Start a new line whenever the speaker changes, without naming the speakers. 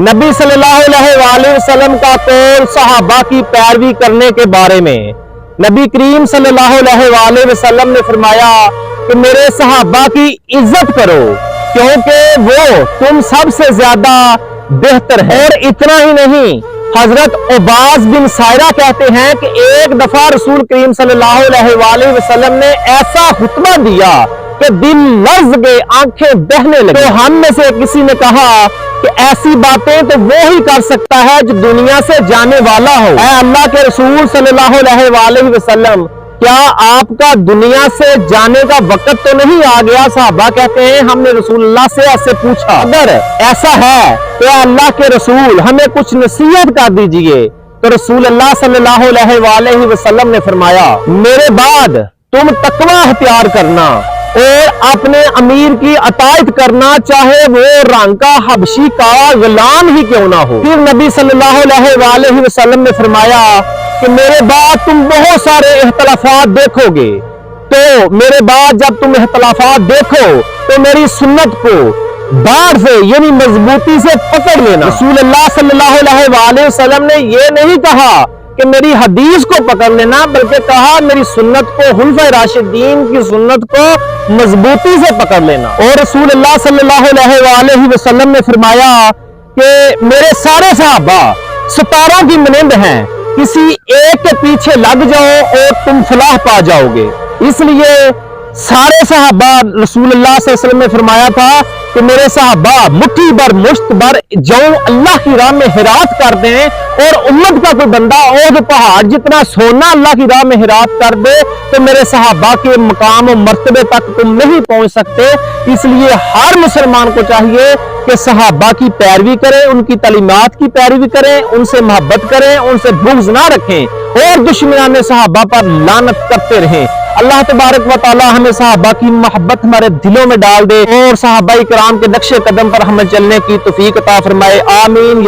نبی صلی اللہ علیہ وسلم کا قول صحابہ کی پیروی کرنے کے بارے میں نبی کریم صلی اللہ علیہ وسلم نے فرمایا کہ میرے صحابہ کی عزت کرو کیونکہ وہ تم سب سے زیادہ بہتر ہے۔ اور اتنا ہی نہیں، حضرت عباس بن سائرہ کہتے ہیں کہ ایک دفعہ رسول کریم صلی اللہ علیہ وسلم نے ایسا خطبہ دیا کہ دل لرز گئے، آنکھیں بہنے لگیں۔ تو ہم میں سے کسی نے کہا کہ ایسی باتیں تو وہی کر سکتا ہے جو دنیا سے جانے والا ہو۔ اے اللہ کے رسول صلی اللہ علیہ وسلم، کیا آپ کا دنیا سے جانے کا وقت تو نہیں آ گیا؟ صحابہ کہتے ہیں ہم نے رسول اللہ سے ایسے پوچھا، اگر ایسا ہے تو اے اللہ کے رسول ہمیں کچھ نصیحت کر دیجئے۔ تو رسول اللہ صلی اللہ علیہ وسلم نے فرمایا، میرے بعد تم تقوی اختیار کرنا اور اپنے امیر کی اطاعت کرنا، چاہے وہ رنگ کا حبشی کا غلام ہی کیوں نہ ہو۔ پھر نبی صلی اللہ علیہ وسلم نے فرمایا کہ میرے بعد تم بہت سارے اختلافات دیکھو گے، تو میرے بعد جب تم اختلافات دیکھو تو میری سنت کو باڑ سے یعنی مضبوطی سے پکڑ لینا۔ رسول اللہ صلی اللہ علیہ وسلم نے یہ نہیں کہا کہ میری حدیث کو پکڑ لینا، بلکہ کہا میری سنت کو، خلفائے راشدین کی سنت کو مضبوطی سے پکڑ لینا۔ اور رسول اللہ صلی اللہ علیہ وسلم نے فرمایا کہ میرے سارے صحابہ ستاروں کی مانند ہیں، کسی ایک کے پیچھے لگ جاؤ اور تم فلاح پا جاؤ گے۔ اس لیے سارے صحابہ، رسول اللہ صلی اللہ علیہ وسلم نے فرمایا تھا کہ میرے صحابہ مٹھی بر مشت بر جو اللہ کی راہ میں ہراط کر دیں، اور امت کا کوئی بندہ اور پہاڑ جتنا سونا اللہ کی راہ میں ہراط کر دے تو میرے صحابہ کے مقام و مرتبے تک تم نہیں پہنچ سکتے۔ اس لیے ہر مسلمان کو چاہیے کہ صحابہ کی پیروی کریں، ان کی تعلیمات کی پیروی کریں، ان سے محبت کریں، ان سے بغض نہ رکھیں اور دشمنان صحابہ پر لعنت کرتے رہیں۔ اللہ تبارک و تعالی ہمیں صحابہ کی محبت ہمارے دلوں میں ڈال دے اور صحابہ کرام کے نقش قدم پر ہمیں چلنے کی توفیق عطا فرمائے، آمین۔